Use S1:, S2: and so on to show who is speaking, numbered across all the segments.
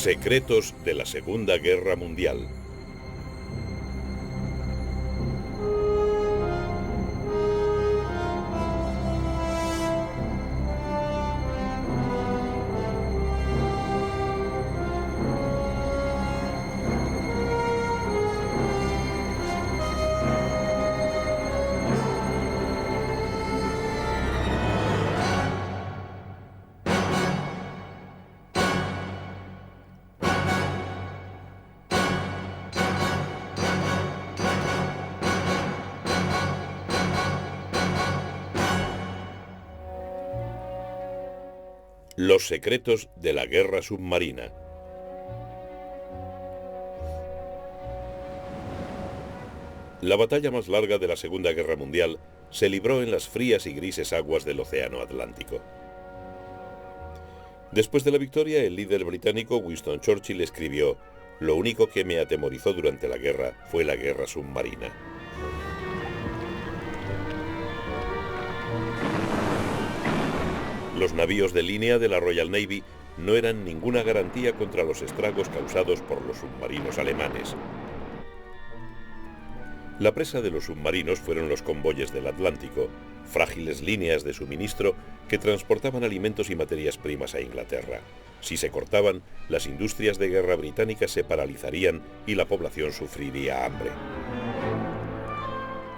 S1: Secretos de la Segunda Guerra Mundial. Los secretos de la guerra submarina. La batalla más larga de la Segunda Guerra Mundial se libró en las frías y grises aguas del Océano Atlántico. Después de la victoria, el líder británico Winston Churchill escribió: «Lo único que me atemorizó durante la guerra fue la guerra submarina». Los navíos de línea de la Royal Navy no eran ninguna garantía contra los estragos causados por los submarinos alemanes. La presa de los submarinos fueron los convoyes del Atlántico, frágiles líneas de suministro que transportaban alimentos y materias primas a Inglaterra. Si se cortaban, las industrias de guerra británicas se paralizarían y la población sufriría hambre.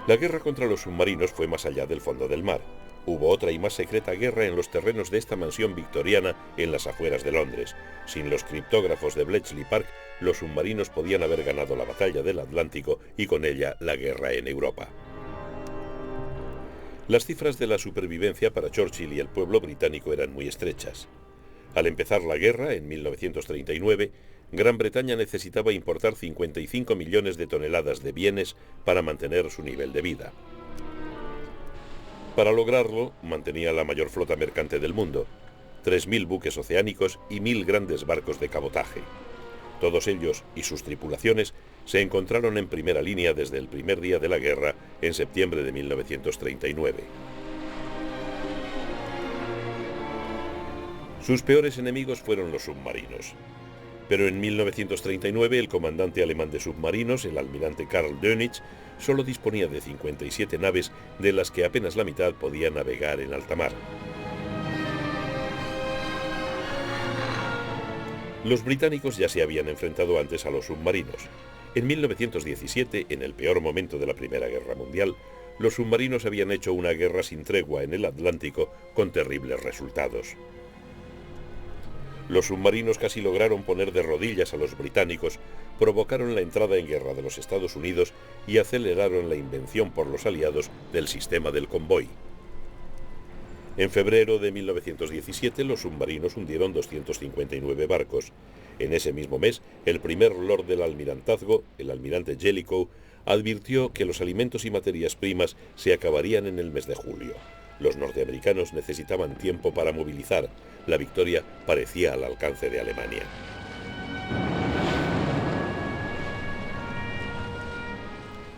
S1: La guerra contra los submarinos fue más allá del fondo del mar. Hubo otra y más secreta guerra en los terrenos de esta mansión victoriana en las afueras de Londres. Sin los criptógrafos de Bletchley Park, los submarinos podían haber ganado la batalla del Atlántico y con ella la guerra en Europa. Las cifras de la supervivencia para Churchill y el pueblo británico eran muy estrechas. Al empezar la guerra, en 1939, Gran Bretaña necesitaba importar 55 millones de toneladas de bienes para mantener su nivel de vida. Para lograrlo, mantenía la mayor flota mercante del mundo, 3.000 buques oceánicos y 1.000 grandes barcos de cabotaje. Todos ellos y sus tripulaciones se encontraron en primera línea desde el primer día de la guerra, en septiembre de 1939. Sus peores enemigos fueron los submarinos. Pero en 1939 el comandante alemán de submarinos, el almirante Karl Dönitz, solo disponía de 57 naves, de las que apenas la mitad podía navegar en alta mar. Los británicos ya se habían enfrentado antes a los submarinos. En 1917, en el peor momento de la Primera Guerra Mundial, los submarinos habían hecho una guerra sin tregua en el Atlántico con terribles resultados. Los submarinos casi lograron poner de rodillas a los británicos, provocaron la entrada en guerra de los Estados Unidos y aceleraron la invención por los aliados del sistema del convoy. En febrero de 1917 los submarinos hundieron 259 barcos. En ese mismo mes, el primer lord del almirantazgo, el almirante Jellicoe, advirtió que los alimentos y materias primas se acabarían en el mes de julio. Los norteamericanos necesitaban tiempo para movilizar. La victoria parecía al alcance de Alemania.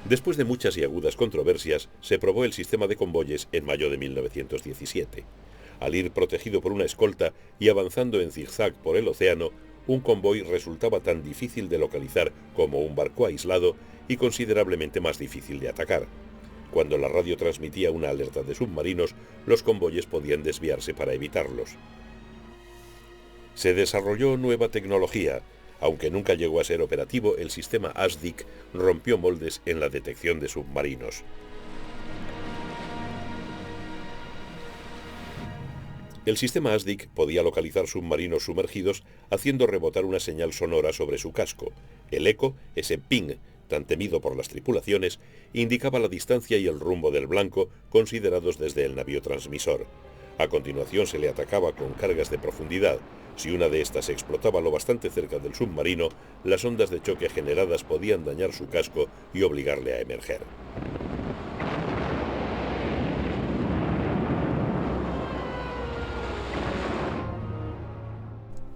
S1: Después de muchas y agudas controversias, se probó el sistema de convoyes en mayo de 1917. Al ir protegido por una escolta y avanzando en zigzag por el océano, un convoy resultaba tan difícil de localizar como un barco aislado y considerablemente más difícil de atacar. Cuando la radio transmitía una alerta de submarinos, los convoyes podían desviarse para evitarlos. Se desarrolló nueva tecnología. Aunque nunca llegó a ser operativo, el sistema ASDIC rompió moldes en la detección de submarinos. El sistema ASDIC podía localizar submarinos sumergidos haciendo rebotar una señal sonora sobre su casco. El eco, ese ping, tan temido por las tripulaciones, indicaba la distancia y el rumbo del blanco considerados desde el navío transmisor. A continuación se le atacaba con cargas de profundidad. Si una de estas explotaba lo bastante cerca del submarino, las ondas de choque generadas podían dañar su casco y obligarle a emerger.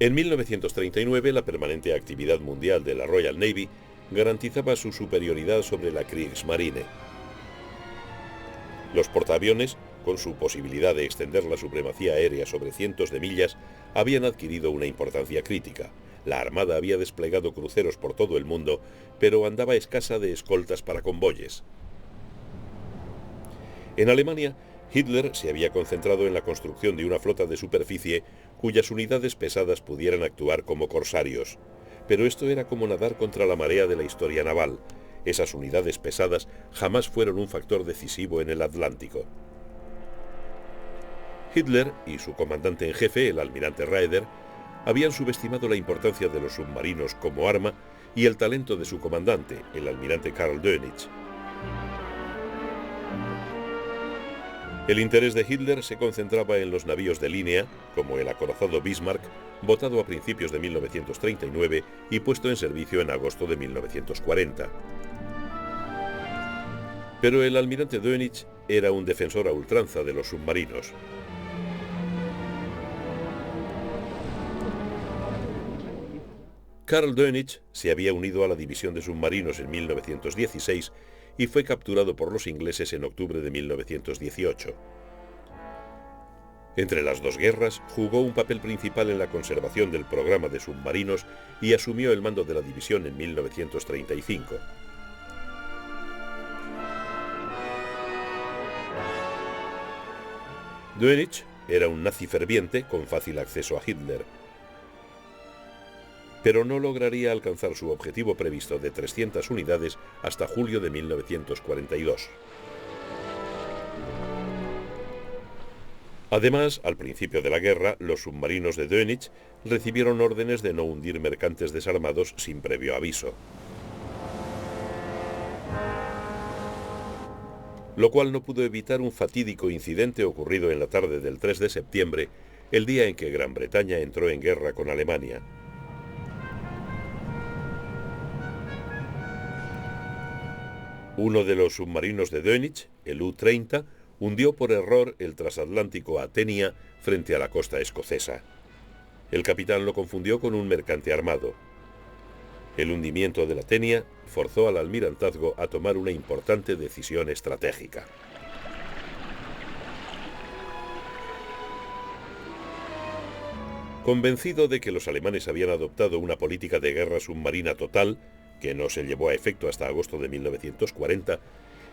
S1: En 1939, la permanente actividad mundial de la Royal Navy garantizaba su superioridad sobre la Kriegsmarine. Los portaaviones, con su posibilidad de extender la supremacía aérea sobre cientos de millas, habían adquirido una importancia crítica. La Armada había desplegado cruceros por todo el mundo, pero andaba escasa de escoltas para convoyes. En Alemania, Hitler se había concentrado en la construcción de una flota de superficie cuyas unidades pesadas pudieran actuar como corsarios. Pero esto era como nadar contra la marea de la historia naval. Esas unidades pesadas jamás fueron un factor decisivo en el Atlántico. Hitler y su comandante en jefe, el almirante Raeder, habían subestimado la importancia de los submarinos como arma y el talento de su comandante, el almirante Karl Dönitz. El interés de Hitler se concentraba en los navíos de línea, como el acorazado Bismarck, botado a principios de 1939 y puesto en servicio en agosto de 1940. Pero el almirante Dönitz era un defensor a ultranza de los submarinos. Karl Dönitz se había unido a la división de submarinos en 1916 y fue capturado por los ingleses en octubre de 1918. Entre las dos guerras, jugó un papel principal en la conservación del programa de submarinos y asumió el mando de la división en 1935. Dönitz era un nazi ferviente con fácil acceso a Hitler, pero no lograría alcanzar su objetivo previsto de 300 unidades hasta julio de 1942. Además, al principio de la guerra, los submarinos de Dönitz recibieron órdenes de no hundir mercantes desarmados sin previo aviso, lo cual no pudo evitar un fatídico incidente ocurrido en la tarde del 3 de septiembre, el día en que Gran Bretaña entró en guerra con Alemania. Uno de los submarinos de Dönitz, el U-30, hundió por error el transatlántico Athenia frente a la costa escocesa. El capitán lo confundió con un mercante armado. El hundimiento del Athenia forzó al almirantazgo a tomar una importante decisión estratégica. Convencido de que los alemanes habían adoptado una política de guerra submarina total, que no se llevó a efecto hasta agosto de 1940,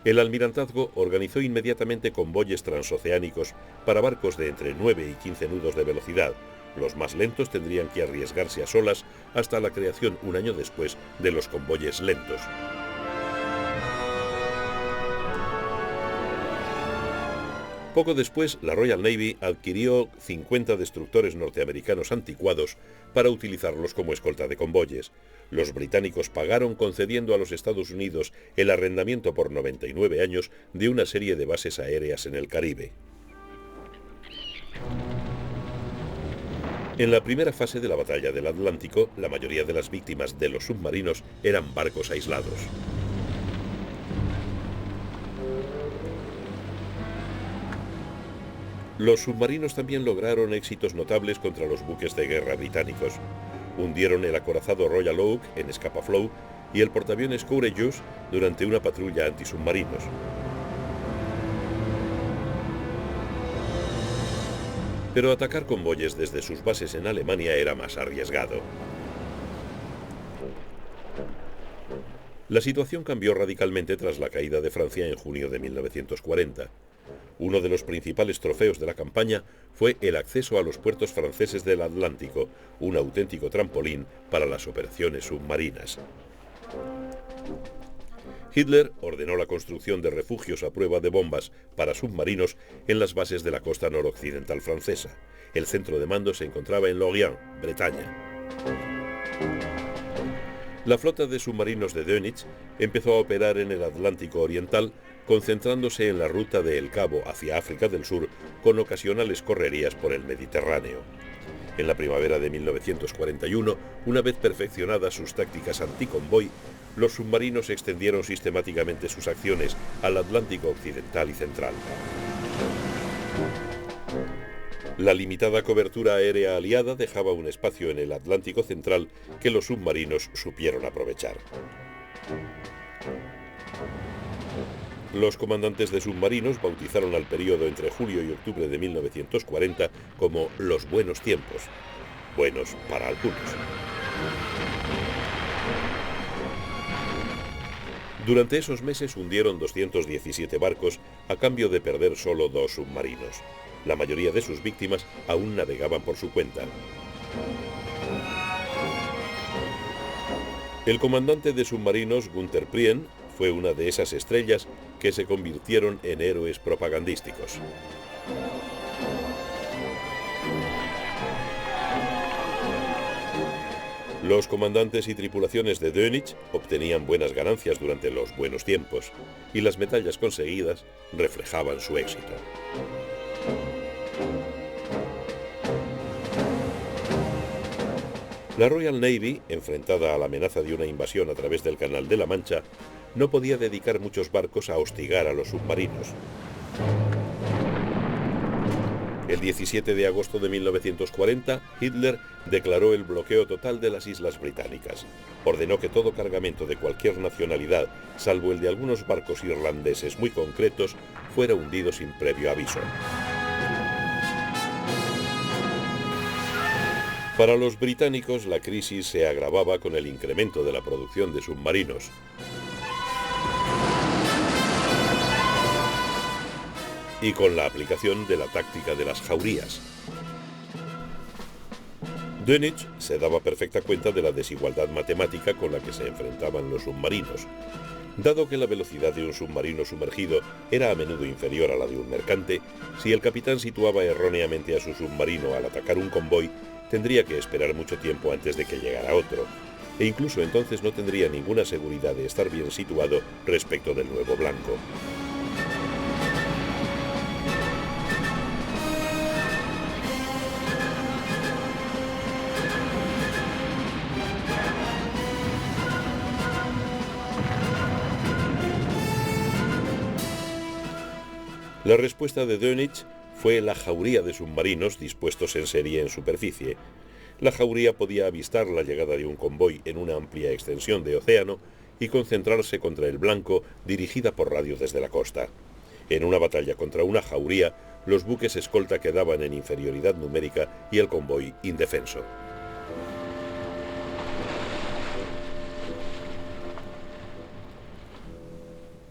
S1: el almirantazgo organizó inmediatamente convoyes transoceánicos para barcos de entre 9 y 15 nudos de velocidad. Los más lentos tendrían que arriesgarse a solas hasta la creación un año después de los convoyes lentos. Poco después, la Royal Navy adquirió 50 destructores norteamericanos anticuados para utilizarlos como escolta de convoyes. Los británicos pagaron concediendo a los Estados Unidos el arrendamiento por 99 años de una serie de bases aéreas en el Caribe. En la primera fase de la batalla del Atlántico, la mayoría de las víctimas de los submarinos eran barcos aislados. Los submarinos también lograron éxitos notables contra los buques de guerra británicos. Hundieron el acorazado Royal Oak en Scapa Flow y el portaaviones Courageous durante una patrulla antisubmarinos. Pero atacar convoyes desde sus bases en Alemania era más arriesgado. La situación cambió radicalmente tras la caída de Francia en junio de 1940. Uno de los principales trofeos de la campaña fue el acceso a los puertos franceses del Atlántico, un auténtico trampolín para las operaciones submarinas. Hitler ordenó la construcción de refugios a prueba de bombas para submarinos en las bases de la costa noroccidental francesa. El centro de mando se encontraba en Lorient, Bretaña. La flota de submarinos de Dönitz empezó a operar en el Atlántico Oriental, concentrándose en la ruta de El Cabo hacia África del Sur, con ocasionales correrías por el Mediterráneo. En la primavera de 1941, una vez perfeccionadas sus tácticas anticonvoy, los submarinos extendieron sistemáticamente sus acciones al Atlántico Occidental y Central. La limitada cobertura aérea aliada dejaba un espacio en el Atlántico Central que los submarinos supieron aprovechar. Los comandantes de submarinos bautizaron al período entre julio y octubre de 1940 como los buenos tiempos. Buenos para algunos. Durante esos meses hundieron 217 barcos a cambio de perder solo 2 submarinos. La mayoría de sus víctimas aún navegaban por su cuenta. El comandante de submarinos, Günther Prien, fue una de esas estrellas que se convirtieron en héroes propagandísticos. Los comandantes y tripulaciones de Dönitz obtenían buenas ganancias durante los buenos tiempos, y las medallas conseguidas reflejaban su éxito. La Royal Navy, enfrentada a la amenaza de una invasión a través del Canal de la Mancha, no podía dedicar muchos barcos a hostigar a los submarinos. El 17 de agosto de 1940, Hitler declaró el bloqueo total de las islas británicas. Ordenó que todo cargamento de cualquier nacionalidad, salvo el de algunos barcos irlandeses muy concretos, fuera hundido sin previo aviso. Para los británicos, la crisis se agravaba con el incremento de la producción de submarinos. Y con la aplicación de la táctica de las jaurías. Dönitz se daba perfecta cuenta de la desigualdad matemática con la que se enfrentaban los submarinos. Dado que la velocidad de un submarino sumergido era a menudo inferior a la de un mercante, si el capitán situaba erróneamente a su submarino al atacar un convoy, tendría que esperar mucho tiempo antes de que llegara otro, e incluso entonces no tendría ninguna seguridad de estar bien situado respecto del nuevo blanco. La respuesta de Dönitz fue la jauría de submarinos dispuestos en serie en superficie. La jauría podía avistar la llegada de un convoy en una amplia extensión de océano y concentrarse contra el blanco dirigida por radio desde la costa. En una batalla contra una jauría, los buques escolta quedaban en inferioridad numérica y el convoy indefenso.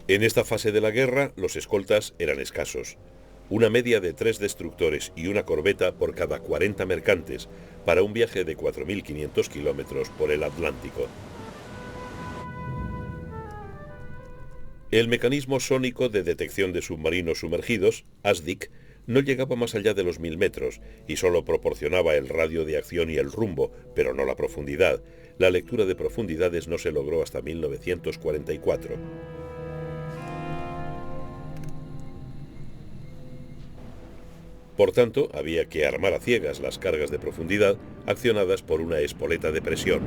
S1: En esta fase de la guerra, los escoltas eran escasos. Una media de 3 destructores y una corbeta por cada 40 mercantes, para un viaje de 4.500 kilómetros por el Atlántico. El mecanismo sónico de detección de submarinos sumergidos, ASDIC, no llegaba más allá de los 1000 metros y solo proporcionaba el radio de acción y el rumbo, pero no la profundidad. La lectura de profundidades no se logró hasta 1944. Por tanto, había que armar a ciegas las cargas de profundidad accionadas por una espoleta de presión.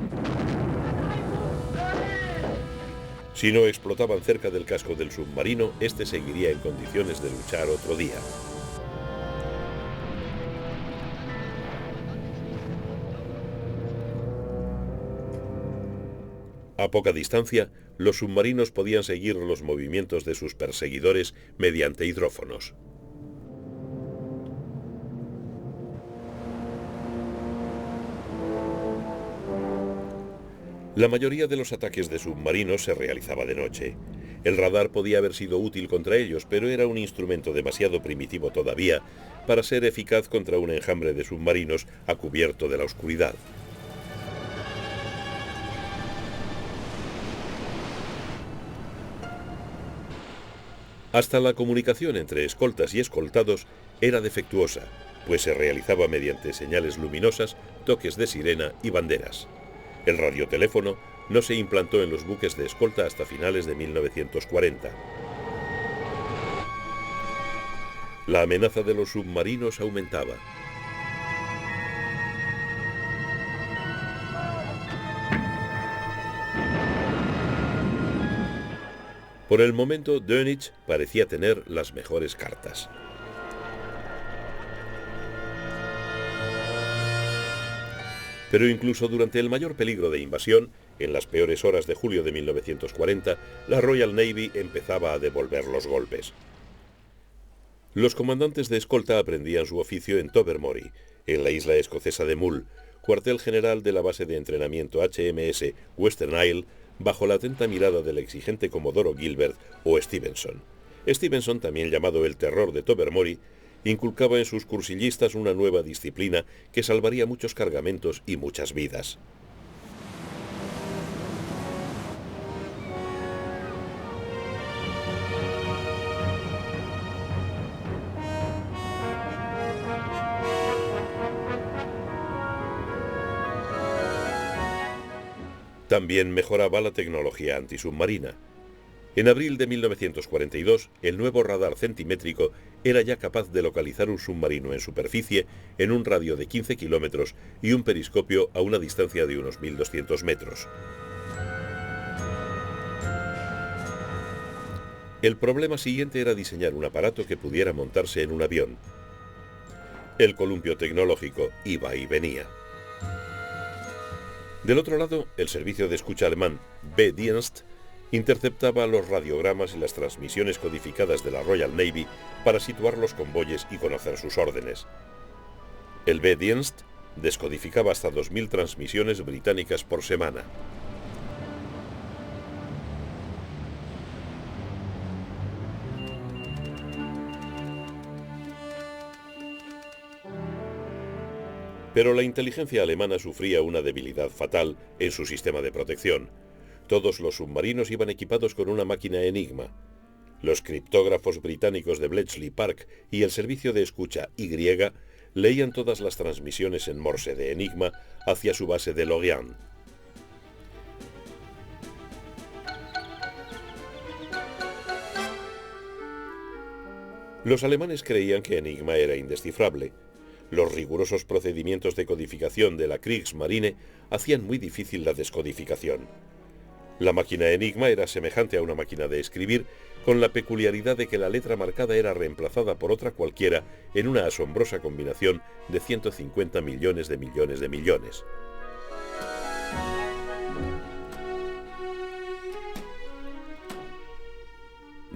S1: Si no explotaban cerca del casco del submarino, este seguiría en condiciones de luchar otro día. A poca distancia, los submarinos podían seguir los movimientos de sus perseguidores mediante hidrófonos. La mayoría de los ataques de submarinos se realizaba de noche. El radar podía haber sido útil contra ellos, pero era un instrumento demasiado primitivo todavía para ser eficaz contra un enjambre de submarinos a cubierto de la oscuridad. Hasta la comunicación entre escoltas y escoltados era defectuosa, pues se realizaba mediante señales luminosas, toques de sirena y banderas. El radioteléfono no se implantó en los buques de escolta hasta finales de 1940. La amenaza de los submarinos aumentaba. Por el momento, Dönitz parecía tener las mejores cartas. Pero incluso durante el mayor peligro de invasión, en las peores horas de julio de 1940, la Royal Navy empezaba a devolver los golpes. Los comandantes de escolta aprendían su oficio en Tobermory, en la isla escocesa de Mull, cuartel general de la base de entrenamiento HMS Western Isle, bajo la atenta mirada del exigente Comodoro Gilbert o Stevenson. Stevenson, también llamado el terror de Tobermory, inculcaba en sus cursillistas una nueva disciplina que salvaría muchos cargamentos y muchas vidas. También mejoraba la tecnología antisubmarina. En abril de 1942, el nuevo radar centimétrico era ya capaz de localizar un submarino en superficie en un radio de 15 kilómetros y un periscopio a una distancia de unos 1.200 metros. El problema siguiente era diseñar un aparato que pudiera montarse en un avión. El columpio tecnológico iba y venía. Del otro lado, el servicio de escucha alemán B-Dienst interceptaba los radiogramas y las transmisiones codificadas de la Royal Navy para situar los convoyes y conocer sus órdenes. El B-Dienst descodificaba hasta 2.000 transmisiones británicas por semana. Pero la inteligencia alemana sufría una debilidad fatal en su sistema de protección. Todos los submarinos iban equipados con una máquina Enigma. Los criptógrafos británicos de Bletchley Park y el servicio de escucha Y leían todas las transmisiones en Morse de Enigma hacia su base de Lorient. Los alemanes creían que Enigma era indescifrable. Los rigurosos procedimientos de codificación de la Kriegsmarine hacían muy difícil la descodificación. La máquina Enigma era semejante a una máquina de escribir, con la peculiaridad de que la letra marcada era reemplazada por otra cualquiera en una asombrosa combinación de 150 millones de millones de millones.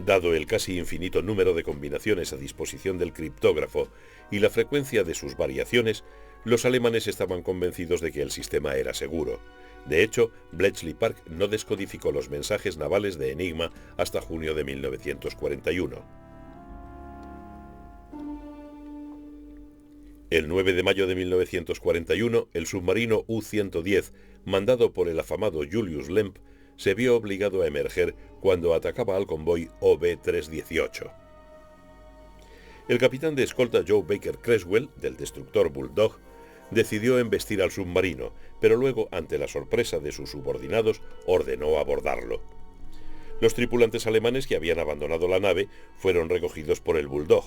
S1: Dado el casi infinito número de combinaciones a disposición del criptógrafo y la frecuencia de sus variaciones, los alemanes estaban convencidos de que el sistema era seguro. De hecho, Bletchley Park no descodificó los mensajes navales de Enigma hasta junio de 1941. El 9 de mayo de 1941, el submarino U-110, mandado por el afamado Julius Lemp, se vio obligado a emerger cuando atacaba al convoy OB-318. El capitán de escolta Joe Baker Creswell, del destructor Bulldog, decidió embestir al submarino, pero luego, ante la sorpresa de sus subordinados, ordenó abordarlo. Los tripulantes alemanes que habían abandonado la nave fueron recogidos por el Bulldog,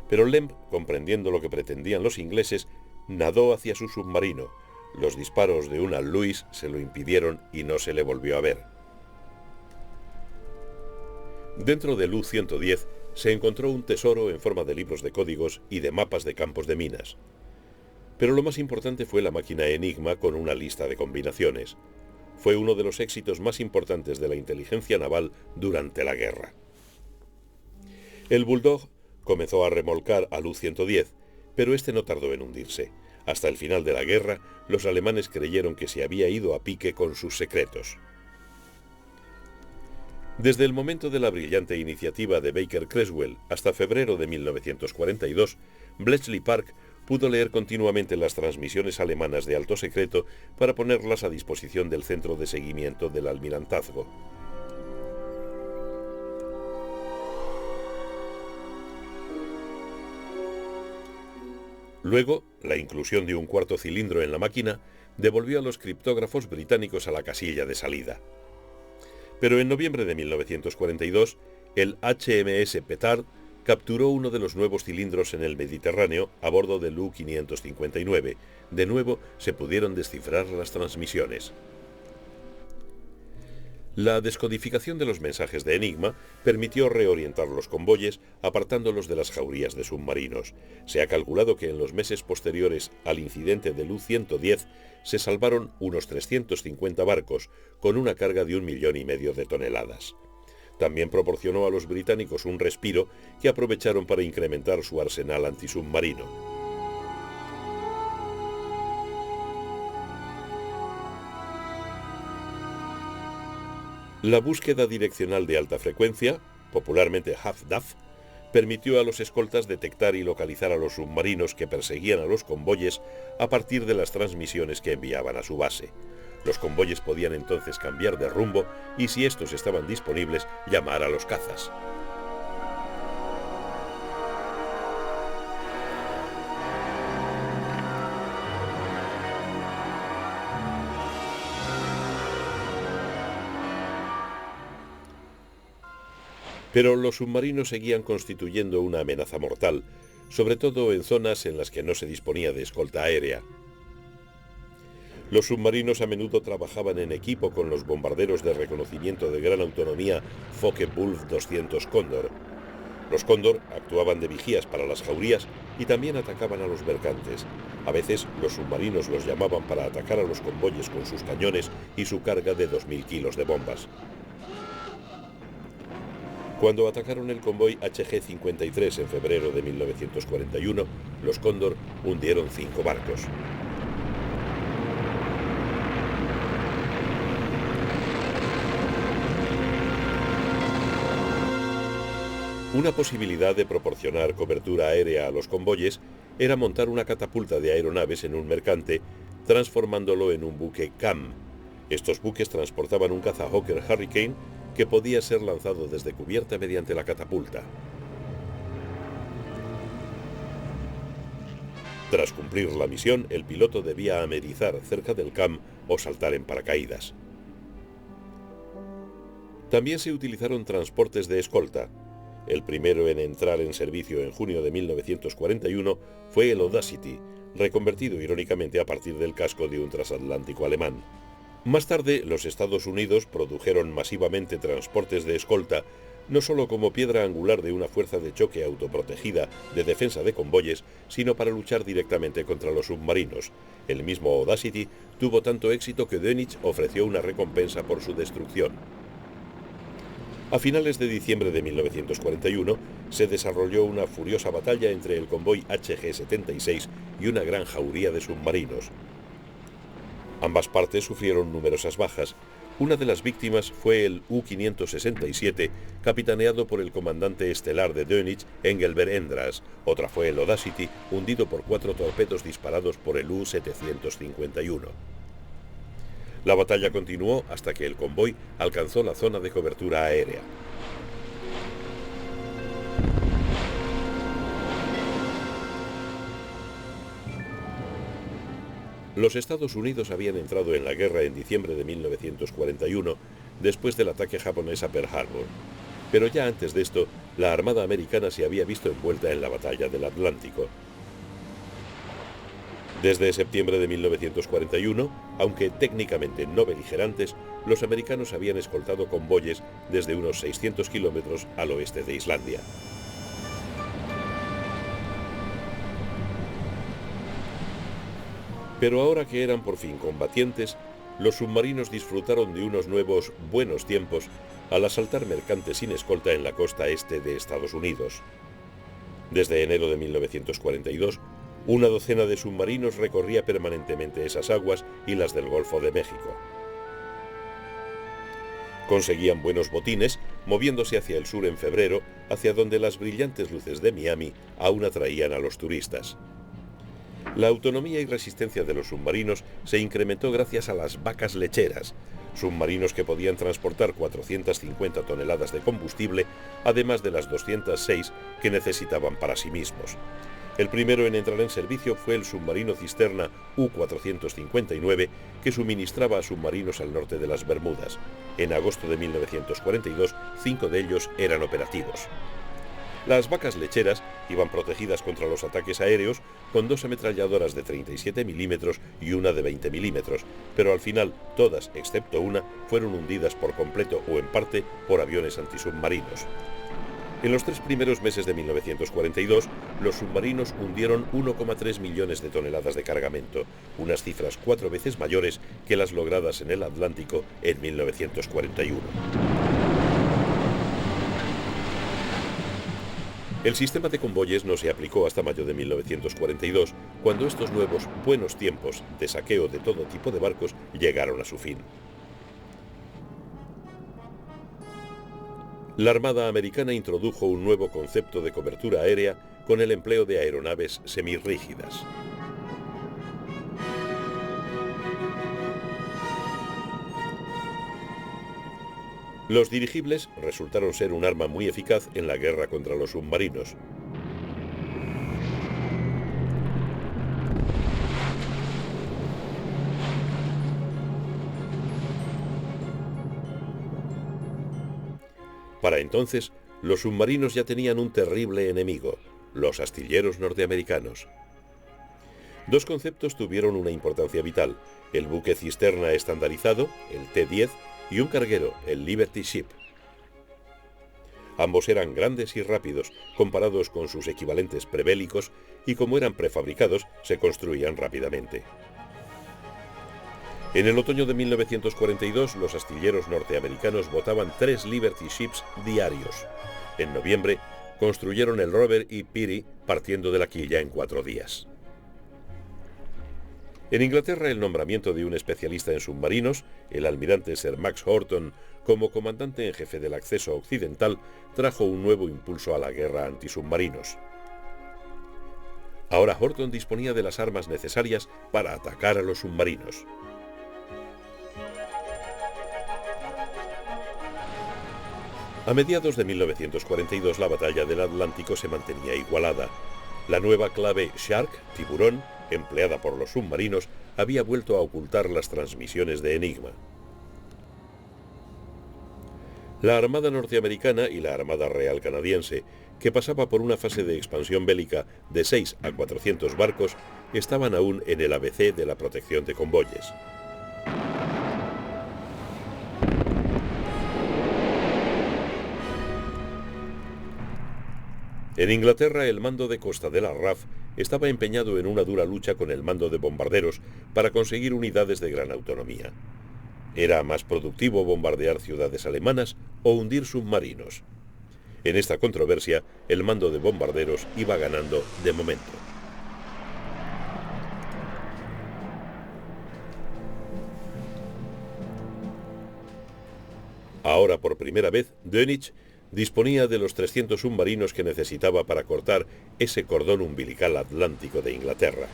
S1: pero Lemp, comprendiendo lo que pretendían los ingleses, nadó hacia su submarino. Los disparos de una Lewis se lo impidieron y no se le volvió a ver. Dentro del U-110 se encontró un tesoro en forma de libros de códigos y de mapas de campos de minas. Pero lo más importante fue la máquina Enigma con una lista de combinaciones. Fue uno de los éxitos más importantes de la inteligencia naval durante la guerra. El Bulldog comenzó a remolcar al U-110, pero este no tardó en hundirse. Hasta el final de la guerra, los alemanes creyeron que se había ido a pique con sus secretos. Desde el momento de la brillante iniciativa de Baker Creswell hasta febrero de 1942, Bletchley Park pudo leer continuamente las transmisiones alemanas de alto secreto para ponerlas a disposición del centro de seguimiento del almirantazgo. Luego, la inclusión de un cuarto cilindro en la máquina devolvió a los criptógrafos británicos a la casilla de salida. Pero en noviembre de 1942, el HMS Petard capturó uno de los nuevos cilindros en el Mediterráneo a bordo del U-559. De nuevo, se pudieron descifrar las transmisiones. La descodificación de los mensajes de Enigma permitió reorientar los convoyes, apartándolos de las jaurías de submarinos. Se ha calculado que en los meses posteriores al incidente del U-110 se salvaron unos 350 barcos, con una carga de 1,5 millones de toneladas. También proporcionó a los británicos un respiro que aprovecharon para incrementar su arsenal antisubmarino. La búsqueda direccional de alta frecuencia, popularmente HAFDAF, permitió a los escoltas detectar y localizar a los submarinos que perseguían a los convoyes a partir de las transmisiones que enviaban a su base. Los convoyes podían entonces cambiar de rumbo y, si estos estaban disponibles, llamar a los cazas. Pero los submarinos seguían constituyendo una amenaza mortal, sobre todo en zonas en las que no se disponía de escolta aérea. Los submarinos a menudo trabajaban en equipo con los bombarderos de reconocimiento de gran autonomía Focke-Wulf 200 Cóndor. Los Cóndor actuaban de vigías para las jaurías y también atacaban a los mercantes. A veces los submarinos los llamaban para atacar a los convoyes con sus cañones y su carga de 2000 kilos de bombas. Cuando atacaron el convoy HG-53 en febrero de 1941, los Cóndor hundieron 5 barcos. Una posibilidad de proporcionar cobertura aérea a los convoyes era montar una catapulta de aeronaves en un mercante, transformándolo en un buque CAM. Estos buques transportaban un caza Hawker Hurricane que podía ser lanzado desde cubierta mediante la catapulta. Tras cumplir la misión, el piloto debía amerizar cerca del CAM o saltar en paracaídas. También se utilizaron transportes de escolta. El primero en entrar en servicio en junio de 1941 fue el Audacity, reconvertido irónicamente a partir del casco de un transatlántico alemán. Más tarde, los Estados Unidos produjeron masivamente transportes de escolta, no solo como piedra angular de una fuerza de choque autoprotegida de defensa de convoyes, sino para luchar directamente contra los submarinos. El mismo Audacity tuvo tanto éxito que Dönitz ofreció una recompensa por su destrucción. A finales de diciembre de 1941 se desarrolló una furiosa batalla entre el convoy HG-76 y una gran jauría de submarinos. Ambas partes sufrieron numerosas bajas. Una de las víctimas fue el U-567, capitaneado por el comandante estelar de Dönitz, Engelbert Endras. Otra fue el Audacity, hundido por 4 torpedos disparados por el U-751. La batalla continuó hasta que el convoy alcanzó la zona de cobertura aérea. Los Estados Unidos habían entrado en la guerra en diciembre de 1941, después del ataque japonés a Pearl Harbor. Pero ya antes de esto, la Armada americana se había visto envuelta en la batalla del Atlántico. Desde septiembre de 1941, aunque técnicamente no beligerantes, los americanos habían escoltado convoyes desde unos 600 kilómetros al oeste de Islandia. Pero ahora que eran por fin combatientes, los submarinos disfrutaron de unos nuevos buenos tiempos al asaltar mercantes sin escolta en la costa este de Estados Unidos. Desde enero de 1942, una docena de submarinos recorría permanentemente esas aguas y las del Golfo de México. Conseguían buenos botines, moviéndose hacia el sur en febrero, hacia donde las brillantes luces de Miami aún atraían a los turistas. La autonomía y resistencia de los submarinos se incrementó gracias a las vacas lecheras, submarinos que podían transportar 450 toneladas de combustible, además de las 206 que necesitaban para sí mismos. El primero en entrar en servicio fue el submarino cisterna U-459, que suministraba a submarinos al norte de las Bermudas. En agosto de 1942, 5 de ellos eran operativos. Las vacas lecheras iban protegidas contra los ataques aéreos con 2 ametralladoras de 37 milímetros y una de 20 milímetros, pero al final todas, excepto una, fueron hundidas por completo o en parte por aviones antisubmarinos. En los 3 primeros meses de 1942, los submarinos hundieron 1,3 millones de toneladas de cargamento, unas cifras 4 veces mayores que las logradas en el Atlántico en 1941. El sistema de convoyes no se aplicó hasta mayo de 1942, cuando estos nuevos buenos tiempos de saqueo de todo tipo de barcos llegaron a su fin. La Armada americana introdujo un nuevo concepto de cobertura aérea con el empleo de aeronaves semirrígidas. Los dirigibles resultaron ser un arma muy eficaz en la guerra contra los submarinos. Para entonces, los submarinos ya tenían un terrible enemigo, los astilleros norteamericanos. Dos conceptos tuvieron una importancia vital: el buque cisterna estandarizado, el T-10, y un carguero, el Liberty Ship. Ambos eran grandes y rápidos, comparados con sus equivalentes prebélicos, y como eran prefabricados, se construían rápidamente. En el otoño de 1942, los astilleros norteamericanos botaban 3 Liberty Ships diarios. En noviembre, construyeron el Robert E. Peary, partiendo de la quilla en 4 días. En Inglaterra, el nombramiento de un especialista en submarinos, el almirante Sir Max Horton, como comandante en jefe del acceso occidental, trajo un nuevo impulso a la guerra antisubmarinos. Ahora Horton disponía de las armas necesarias para atacar a los submarinos. A mediados de 1942 la batalla del Atlántico se mantenía igualada. La nueva clave Shark, tiburón, empleada por los submarinos, había vuelto a ocultar las transmisiones de Enigma. La Armada norteamericana y la Armada Real canadiense, que pasaba por una fase de expansión bélica de 6 a 400 barcos, estaban aún en el ABC de la protección de convoyes. En Inglaterra, el mando de costa de la RAF estaba empeñado en una dura lucha con el mando de bombarderos para conseguir unidades de gran autonomía. ¿Era más productivo bombardear ciudades alemanas o hundir submarinos? En esta controversia, el mando de bombarderos iba ganando de momento. Ahora, por primera vez, Dönitz disponía de los 300 submarinos que necesitaba para cortar ese cordón umbilical atlántico de Inglaterra.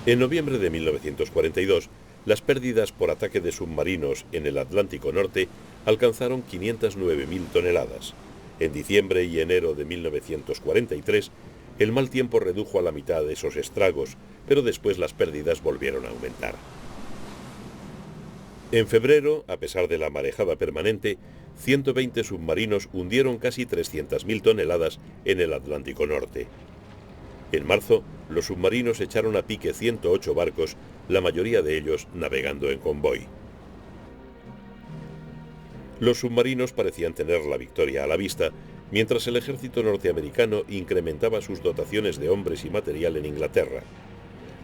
S1: En noviembre de 1942, las pérdidas por ataque de submarinos en el Atlántico Norte alcanzaron 509.000 toneladas. En diciembre y enero de 1943, el mal tiempo redujo a la mitad esos estragos, pero después las pérdidas volvieron a aumentar. En febrero, a pesar de la marejada permanente, 120 submarinos hundieron casi 300.000 toneladas en el Atlántico Norte. En marzo, los submarinos echaron a pique 108 barcos, la mayoría de ellos navegando en convoy. Los submarinos parecían tener la victoria a la vista, mientras el ejército norteamericano incrementaba sus dotaciones de hombres y material en Inglaterra.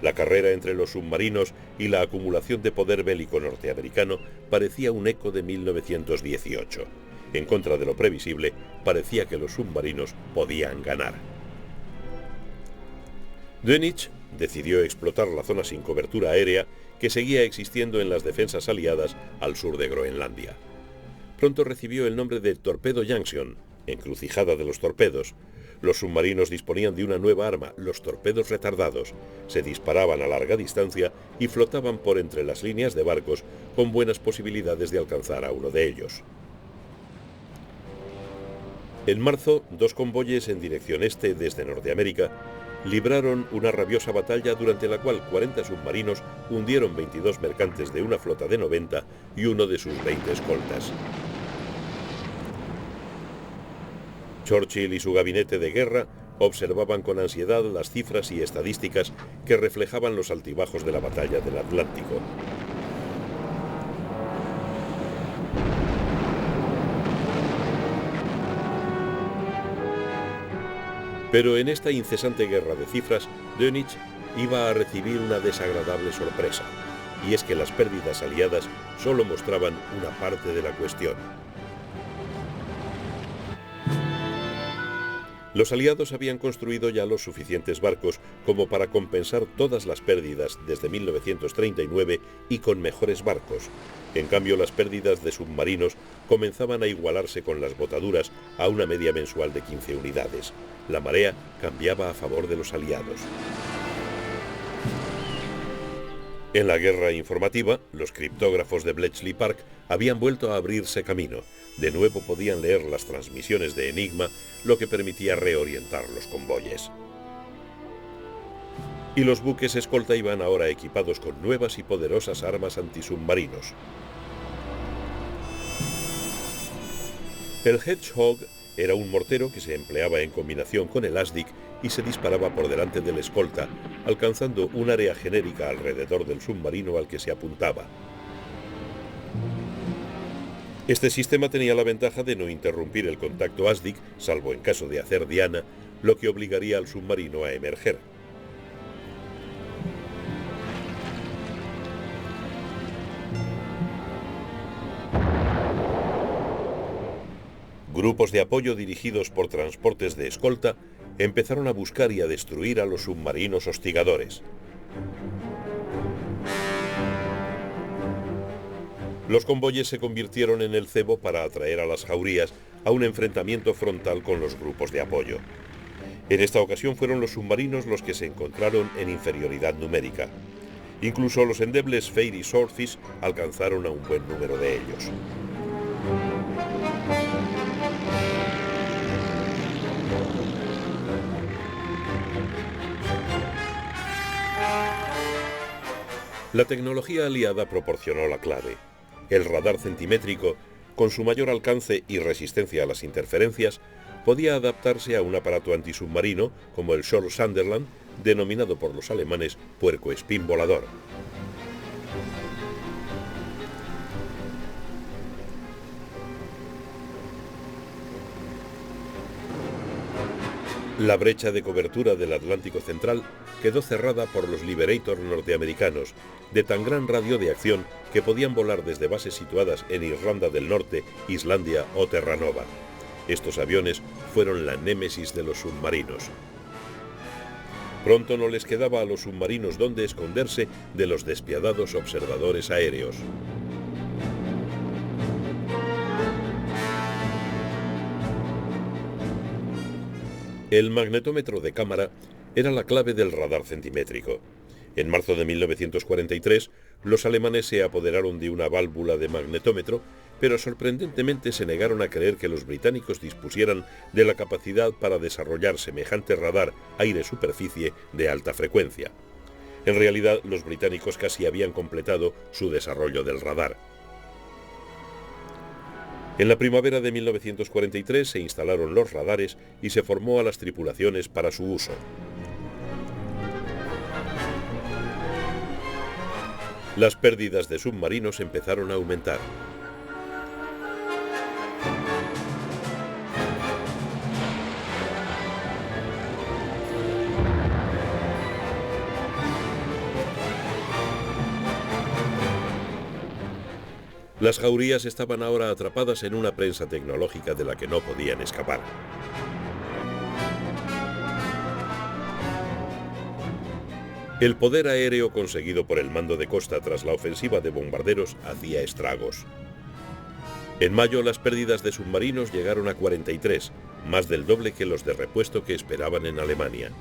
S1: La carrera entre los submarinos y la acumulación de poder bélico norteamericano parecía un eco de 1918. En contra de lo previsible, parecía que los submarinos podían ganar. Dönitz decidió explotar la zona sin cobertura aérea que seguía existiendo en las defensas aliadas al sur de Groenlandia. Pronto recibió el nombre de Torpedo Junction, encrucijada de los torpedos. Los submarinos disponían de una nueva arma, los torpedos retardados. Se disparaban a larga distancia y flotaban por entre las líneas de barcos con buenas posibilidades de alcanzar a uno de ellos. En marzo, 2 convoyes en dirección este desde Norteamérica libraron una rabiosa batalla durante la cual 40 submarinos hundieron 22 mercantes de una flota de 90 y uno de sus 20 escoltas. Churchill y su gabinete de guerra observaban con ansiedad las cifras y estadísticas que reflejaban los altibajos de la batalla del Atlántico. Pero en esta incesante guerra de cifras, Dönitz iba a recibir una desagradable sorpresa, y es que las pérdidas aliadas solo mostraban una parte de la cuestión. Los aliados habían construido ya los suficientes barcos como para compensar todas las pérdidas desde 1939 y con mejores barcos. En cambio, las pérdidas de submarinos comenzaban a igualarse con las botaduras a una media mensual de 15 unidades. La marea cambiaba a favor de los aliados. En la guerra informativa, los criptógrafos de Bletchley Park habían vuelto a abrirse camino. De nuevo podían leer las transmisiones de Enigma, lo que permitía reorientar los convoyes. Y los buques escolta iban ahora equipados con nuevas y poderosas armas antisubmarinos. El Hedgehog era un mortero que se empleaba en combinación con el Asdic y se disparaba por delante del escolta, alcanzando un área genérica alrededor del submarino al que se apuntaba. Este sistema tenía la ventaja de no interrumpir el contacto Asdic, salvo en caso de hacer diana, lo que obligaría al submarino a emerger. Grupos de apoyo dirigidos por transportes de escolta empezaron a buscar y a destruir a los submarinos hostigadores. Los convoyes se convirtieron en el cebo para atraer a las jaurías a un enfrentamiento frontal con los grupos de apoyo. En esta ocasión fueron los submarinos los que se encontraron en inferioridad numérica. Incluso los endebles Fair y Swordfish alcanzaron a un buen número de ellos. La tecnología aliada proporcionó la clave. El radar centimétrico, con su mayor alcance y resistencia a las interferencias, podía adaptarse a un aparato antisubmarino como el Shore Sunderland, denominado por los alemanes puercoespín volador. La brecha de cobertura del Atlántico Central quedó cerrada por los Liberator norteamericanos, de tan gran radio de acción que podían volar desde bases situadas en Irlanda del Norte, Islandia o Terranova. Estos aviones fueron la némesis de los submarinos. Pronto no les quedaba a los submarinos donde esconderse de los despiadados observadores aéreos. El magnetómetro de cámara era la clave del radar centimétrico. En marzo de 1943, los alemanes se apoderaron de una válvula de magnetómetro, pero sorprendentemente se negaron a creer que los británicos dispusieran de la capacidad para desarrollar semejante radar aire-superficie de alta frecuencia. En realidad, los británicos casi habían completado su desarrollo del radar. En la primavera de 1943 se instalaron los radares y se formó a las tripulaciones para su uso. Las pérdidas de submarinos empezaron a aumentar. Las jaurías estaban ahora atrapadas en una prensa tecnológica de la que no podían escapar. El poder aéreo conseguido por el mando de costa tras la ofensiva de bombarderos hacía estragos. En mayo las pérdidas de submarinos llegaron a 43, más del doble que los de repuesto que esperaban en Alemania.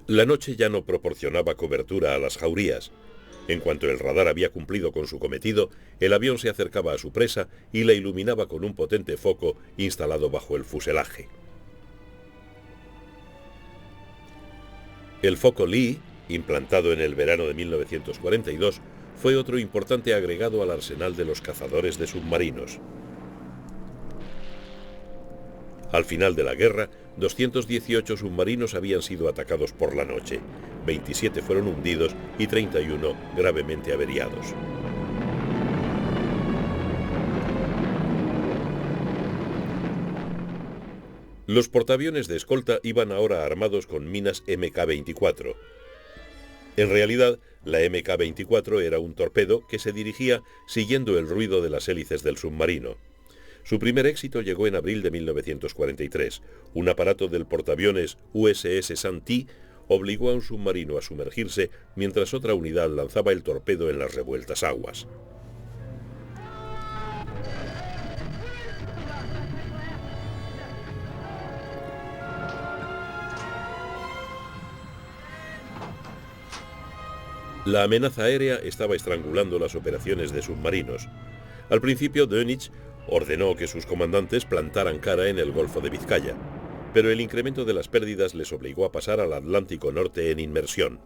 S1: La noche ya no proporcionaba cobertura a las jaurías. En cuanto el radar había cumplido con su cometido, el avión se acercaba a su presa y la iluminaba con un potente foco instalado bajo el fuselaje. El foco Lee, implantado en el verano de 1942, fue otro importante agregado al arsenal de los cazadores de submarinos. Al final de la guerra, 218 submarinos habían sido atacados por la noche, 27 fueron hundidos y 31 gravemente averiados. Los portaaviones de escolta iban ahora armados con minas Mk-24. En realidad, la Mk-24 era un torpedo que se dirigía siguiendo el ruido de las hélices del submarino. Su primer éxito llegó en abril de 1943. Un aparato del portaaviones USS Santee obligó a un submarino a sumergirse mientras otra unidad lanzaba el torpedo en las revueltas aguas. La amenaza aérea estaba estrangulando las operaciones de submarinos. Al principio, Dönitz ordenó que sus comandantes plantaran cara en el Golfo de Vizcaya, pero el incremento de las pérdidas les obligó a pasar al Atlántico Norte en inmersión.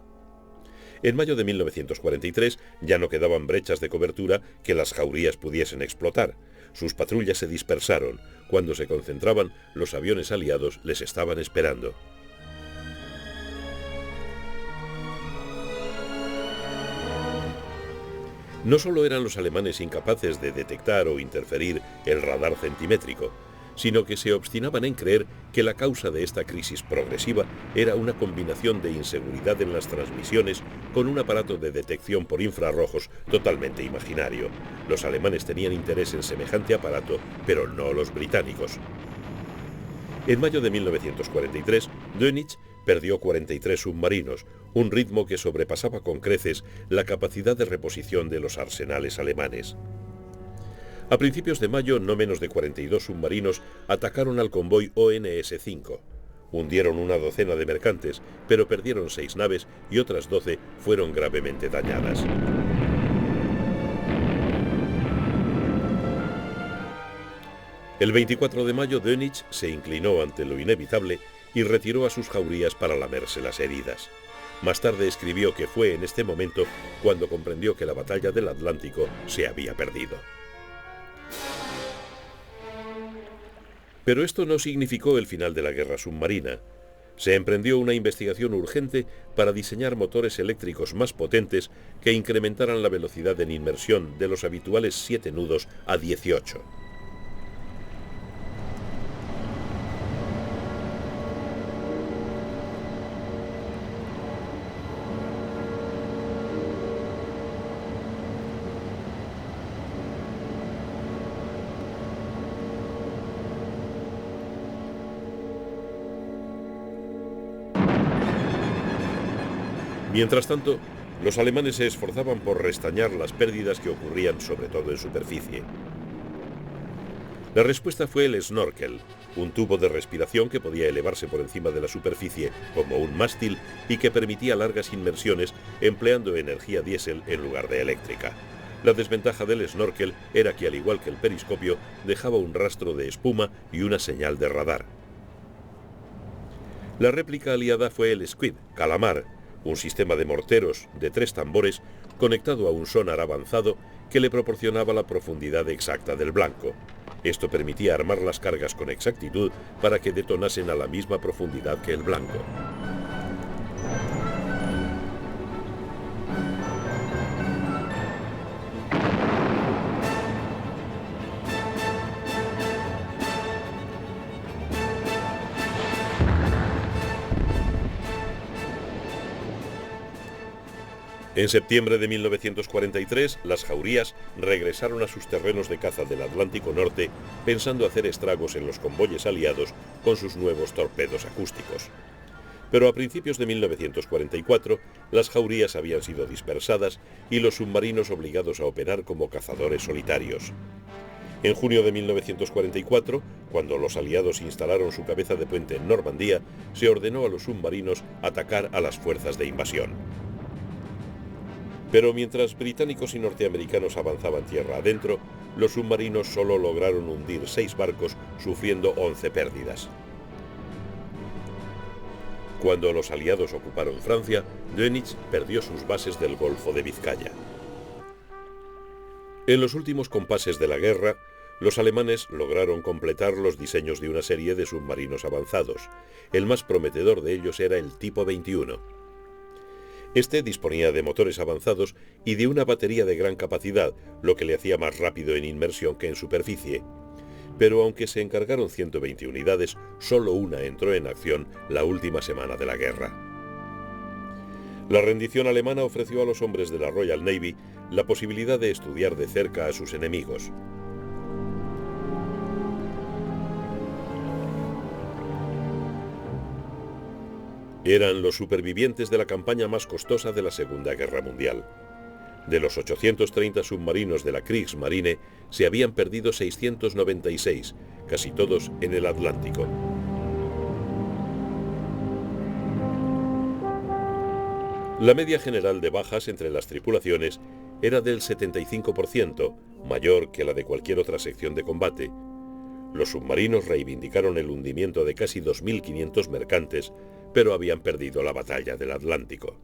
S1: En mayo de 1943 ya no quedaban brechas de cobertura que las jaurías pudiesen explotar. Sus patrullas se dispersaron. Cuando se concentraban, los aviones aliados les estaban esperando. No solo eran los alemanes incapaces de detectar o interferir el radar centimétrico, sino que se obstinaban en creer que la causa de esta crisis progresiva era una combinación de inseguridad en las transmisiones con un aparato de detección por infrarrojos totalmente imaginario. Los alemanes tenían interés en semejante aparato, pero no los británicos. En mayo de 1943, Dönitz perdió 43 submarinos, un ritmo que sobrepasaba con creces la capacidad de reposición de los arsenales alemanes. A principios de mayo, no menos de 42 submarinos atacaron al convoy ONS-5. Hundieron una docena de mercantes, pero perdieron 6 naves y otras 12 fueron gravemente dañadas. El 24 de mayo, Dönitz se inclinó ante lo inevitable y retiró a sus jaurías para lamerse las heridas. Más tarde escribió que fue en este momento cuando comprendió que la batalla del Atlántico se había perdido. Pero esto no significó el final de la guerra submarina. Se emprendió una investigación urgente para diseñar motores eléctricos más potentes que incrementaran la velocidad en inmersión de los habituales 7 nudos a 18. Mientras tanto, los alemanes se esforzaban por restañar las pérdidas que ocurrían sobre todo en superficie. La respuesta fue el snorkel, un tubo de respiración que podía elevarse por encima de la superficie como un mástil y que permitía largas inmersiones empleando energía diésel en lugar de eléctrica. La desventaja del snorkel era que, al igual que el periscopio, dejaba un rastro de espuma y una señal de radar. La réplica aliada fue el Squid, calamar, un sistema de morteros de 3 tambores conectado a un sonar avanzado que le proporcionaba la profundidad exacta del blanco. Esto permitía armar las cargas con exactitud para que detonasen a la misma profundidad que el blanco. En septiembre de 1943, las jaurías regresaron a sus terrenos de caza del Atlántico Norte pensando hacer estragos en los convoyes aliados con sus nuevos torpedos acústicos. Pero a principios de 1944, las jaurías habían sido dispersadas y los submarinos obligados a operar como cazadores solitarios. En junio de 1944, cuando los aliados instalaron su cabeza de puente en Normandía, se ordenó a los submarinos atacar a las fuerzas de invasión. Pero mientras británicos y norteamericanos avanzaban tierra adentro, los submarinos solo lograron hundir 6 barcos, sufriendo 11 pérdidas. Cuando los aliados ocuparon Francia, Dönitz perdió sus bases del Golfo de Vizcaya. En los últimos compases de la guerra, los alemanes lograron completar los diseños de una serie de submarinos avanzados. El más prometedor de ellos era el Tipo 21. Este disponía de motores avanzados y de una batería de gran capacidad, lo que le hacía más rápido en inmersión que en superficie. Pero aunque se encargaron 120 unidades, solo una entró en acción la última semana de la guerra. La rendición alemana ofreció a los hombres de la Royal Navy la posibilidad de estudiar de cerca a sus enemigos. Eran los supervivientes de la campaña más costosa de la Segunda Guerra Mundial. De los 830 submarinos de la Kriegsmarine, se habían perdido 696, casi todos en el Atlántico. La media general de bajas entre las tripulaciones era del 75%, mayor que la de cualquier otra sección de combate. Los submarinos reivindicaron el hundimiento de casi 2.500 mercantes, pero habían perdido la batalla del Atlántico.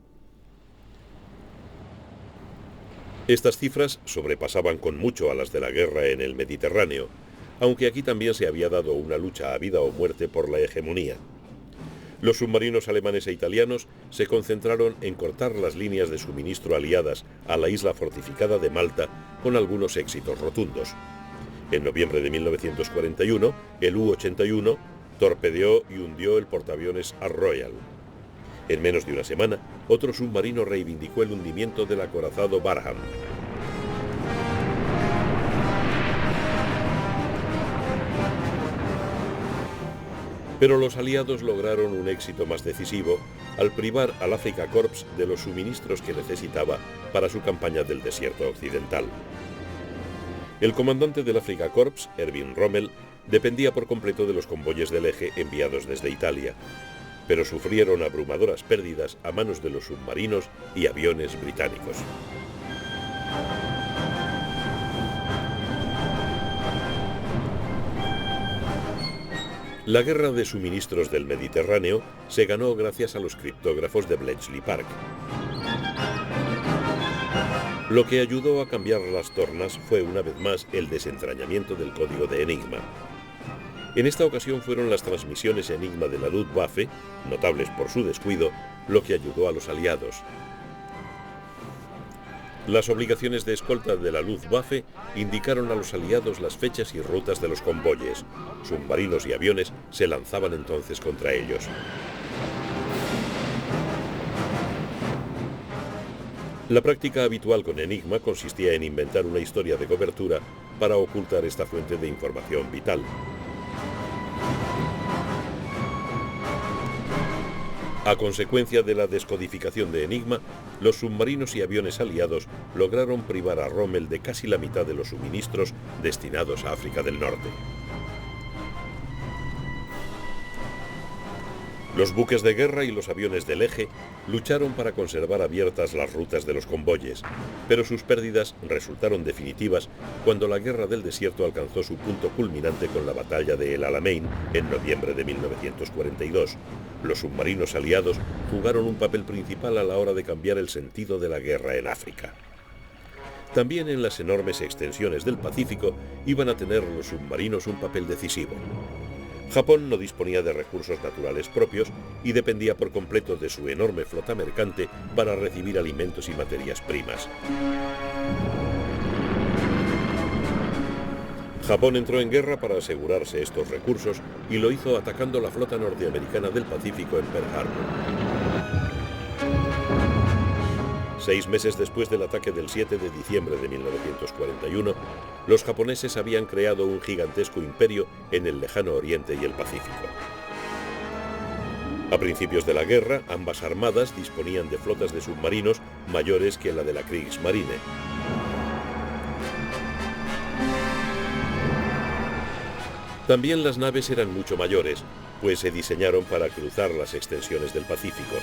S1: Estas cifras sobrepasaban con mucho a las de la guerra en el Mediterráneo, aunque aquí también se había dado una lucha a vida o muerte por la hegemonía. Los submarinos alemanes e italianos se concentraron en cortar las líneas de suministro aliadas a la isla fortificada de Malta con algunos éxitos rotundos. En noviembre de 1941, el U-81 torpedeó y hundió el portaaviones Ar-Royal. En menos de una semana, otro submarino reivindicó el hundimiento del acorazado Barham. Pero los aliados lograron un éxito más decisivo al privar al Afrika Korps de los suministros que necesitaba para su campaña del desierto occidental. El comandante del Afrika Korps, Erwin Rommel, dependía por completo de los convoyes del eje enviados desde Italia, pero sufrieron abrumadoras pérdidas a manos de los submarinos y aviones británicos. La guerra de suministros del Mediterráneo se ganó gracias a los criptógrafos de Bletchley Park. Lo que ayudó a cambiar las tornas fue una vez más el desentrañamiento del código de Enigma. En esta ocasión fueron las transmisiones Enigma de la Luftwaffe, notables por su descuido, lo que ayudó a los aliados. Las obligaciones de escolta de la Luftwaffe indicaron a los aliados las fechas y rutas de los convoyes. Submarinos y aviones se lanzaban entonces contra ellos. La práctica habitual con Enigma consistía en inventar una historia de cobertura para ocultar esta fuente de información vital. A consecuencia de la descodificación de Enigma, los submarinos y aviones aliados lograron privar a Rommel de casi la mitad de los suministros destinados a África del Norte. Los buques de guerra y los aviones del eje lucharon para conservar abiertas las rutas de los convoyes, pero sus pérdidas resultaron definitivas cuando la guerra del desierto alcanzó su punto culminante con la batalla de El Alamein en noviembre de 1942. Los submarinos aliados jugaron un papel principal a la hora de cambiar el sentido de la guerra en África. También en las enormes extensiones del Pacífico iban a tener los submarinos un papel decisivo. Japón no disponía de recursos naturales propios y dependía por completo de su enorme flota mercante para recibir alimentos y materias primas. Japón entró en guerra para asegurarse estos recursos y lo hizo atacando la flota norteamericana del Pacífico en Pearl Harbor. 6 meses después del ataque del 7 de diciembre de 1941, los japoneses habían creado un gigantesco imperio en el lejano Oriente y el Pacífico. A principios de la guerra, ambas armadas disponían de flotas de submarinos mayores que la de la Kriegsmarine. También las naves eran mucho mayores, pues se diseñaron para cruzar las extensiones del Pacífico.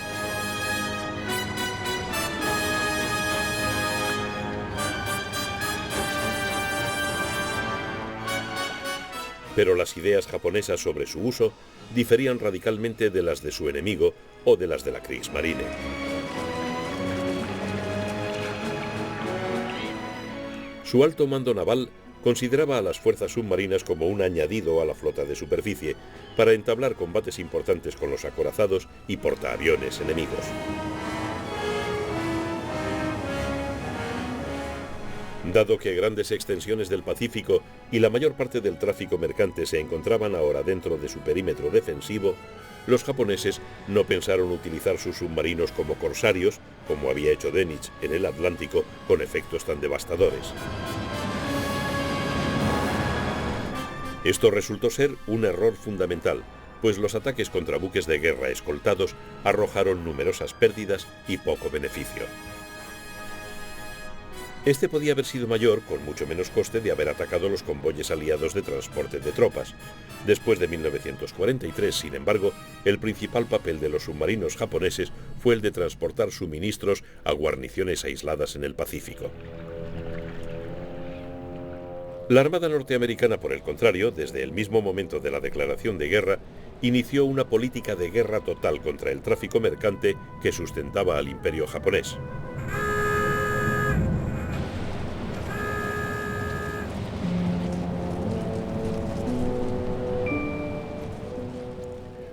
S1: Pero las ideas japonesas sobre su uso diferían radicalmente de las de su enemigo o de las de la Kriegsmarine. Su alto mando naval consideraba a las fuerzas submarinas como un añadido a la flota de superficie para entablar combates importantes con los acorazados y portaaviones enemigos. Dado que grandes extensiones del Pacífico y la mayor parte del tráfico mercante se encontraban ahora dentro de su perímetro defensivo, los japoneses no pensaron utilizar sus submarinos como corsarios, como había hecho Dönitz en el Atlántico, con efectos tan devastadores. Esto resultó ser un error fundamental, pues los ataques contra buques de guerra escoltados arrojaron numerosas pérdidas y poco beneficio. Este podía haber sido mayor con mucho menos coste de haber atacado los convoyes aliados de transporte de tropas. Después de 1943, sin embargo, el principal papel de los submarinos japoneses fue el de transportar suministros a guarniciones aisladas en el Pacífico. La Armada norteamericana, por el contrario, desde el mismo momento de la declaración de guerra, inició una política de guerra total contra el tráfico mercante que sustentaba al imperio japonés.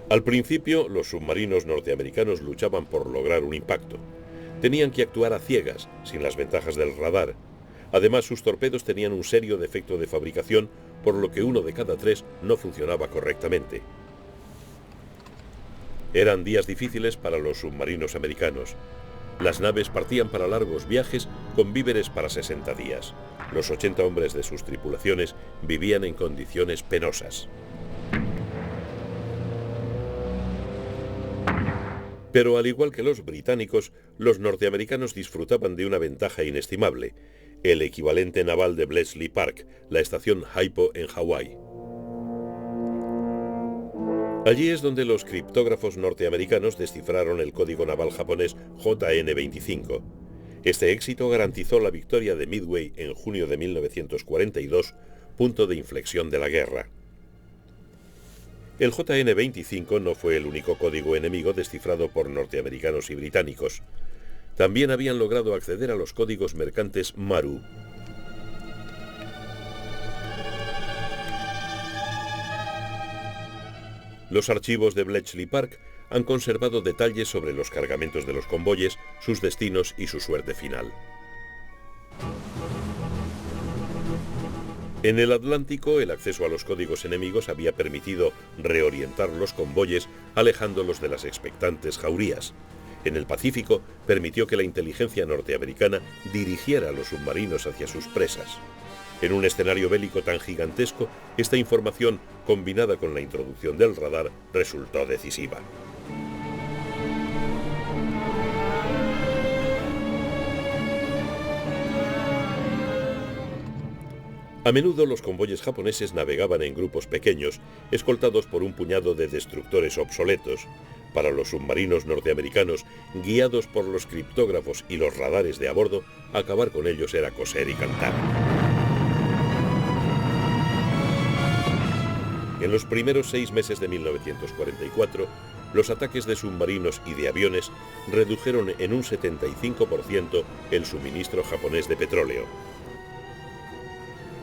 S1: Al principio, los submarinos norteamericanos luchaban por lograr un impacto. Tenían que actuar a ciegas, sin las ventajas del radar. Además, sus torpedos tenían un serio defecto de fabricación, por lo que 1 de cada 3 no funcionaba correctamente. Eran días difíciles para los submarinos americanos. Las naves partían para largos viajes con víveres para 60 días. Los 80 hombres de sus tripulaciones vivían en condiciones penosas. Pero al igual que los británicos, los norteamericanos disfrutaban de una ventaja inestimable, el equivalente naval de Bletchley Park, la estación Haipo en Hawái. Allí es donde los criptógrafos norteamericanos descifraron el código naval japonés JN-25. Este éxito garantizó la victoria de Midway en junio de 1942, punto de inflexión de la guerra. El JN-25 no fue el único código enemigo descifrado por norteamericanos y británicos. También habían logrado acceder a los códigos mercantes Maru. Los archivos de Bletchley Park han conservado detalles sobre los cargamentos de los convoyes, sus destinos y su suerte final. En el Atlántico, el acceso a los códigos enemigos había permitido reorientar los convoyes, alejándolos de las expectantes jaurías. En el Pacífico, permitió que la inteligencia norteamericana dirigiera a los submarinos hacia sus presas. En un escenario bélico tan gigantesco, esta información, combinada con la introducción del radar, resultó decisiva. A menudo los convoyes japoneses navegaban en grupos pequeños, escoltados por un puñado de destructores obsoletos. Para los submarinos norteamericanos, guiados por los criptógrafos y los radares de a bordo, acabar con ellos era coser y cantar. En los primeros 6 meses de 1944, los ataques de submarinos y de aviones redujeron en un 75% el suministro japonés de petróleo.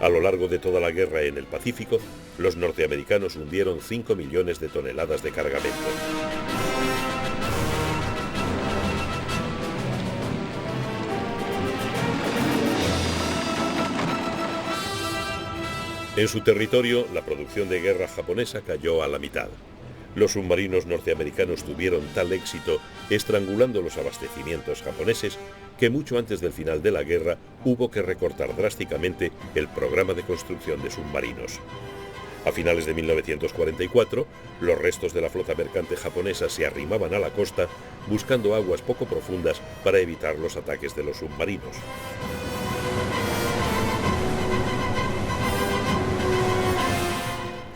S1: A lo largo de toda la guerra en el Pacífico, los norteamericanos hundieron 5 millones de toneladas de cargamento. En su territorio, la producción de guerra japonesa cayó a la mitad. Los submarinos norteamericanos tuvieron tal éxito estrangulando los abastecimientos japoneses que mucho antes del final de la guerra hubo que recortar drásticamente el programa de construcción de submarinos. A finales de 1944, los restos de la flota mercante japonesa se arrimaban a la costa buscando aguas poco profundas para evitar los ataques de los submarinos.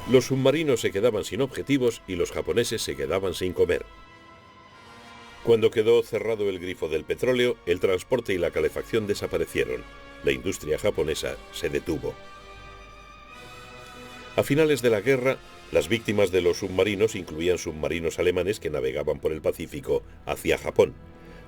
S1: Los submarinos se quedaban sin objetivos y los japoneses se quedaban sin comer. Cuando quedó cerrado el grifo del petróleo, el transporte y la calefacción desaparecieron. La industria japonesa se detuvo. A finales de la guerra, las víctimas de los submarinos incluían submarinos alemanes que navegaban por el Pacífico hacia Japón.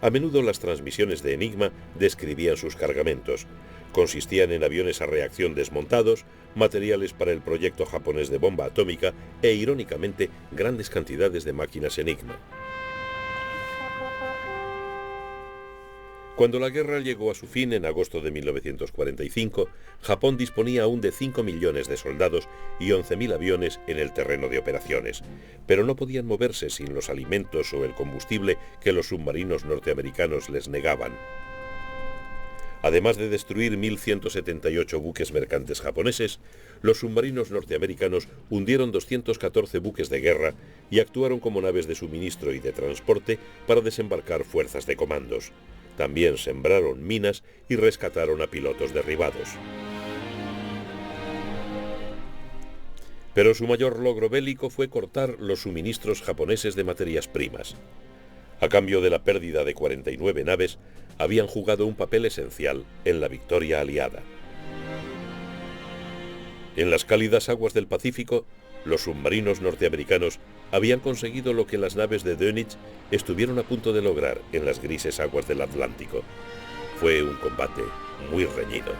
S1: A menudo las transmisiones de Enigma describían sus cargamentos. Consistían en aviones a reacción desmontados, materiales para el proyecto japonés de bomba atómica e, irónicamente, grandes cantidades de máquinas Enigma. Cuando la guerra llegó a su fin en agosto de 1945, Japón disponía aún de 5 millones de soldados y 11.000 aviones en el terreno de operaciones, pero no podían moverse sin los alimentos o el combustible que los submarinos norteamericanos les negaban. Además de destruir 1.178 buques mercantes japoneses, los submarinos norteamericanos hundieron 214 buques de guerra y actuaron como naves de suministro y de transporte para desembarcar fuerzas de comandos. También sembraron minas y rescataron a pilotos derribados. Pero su mayor logro bélico fue cortar los suministros japoneses de materias primas. A cambio de la pérdida de 49 naves, habían jugado un papel esencial en la victoria aliada. En las cálidas aguas del Pacífico, los submarinos norteamericanos habían conseguido lo que las naves de Dönitz estuvieron a punto de lograr en las grises aguas del Atlántico. Fue un combate muy reñido.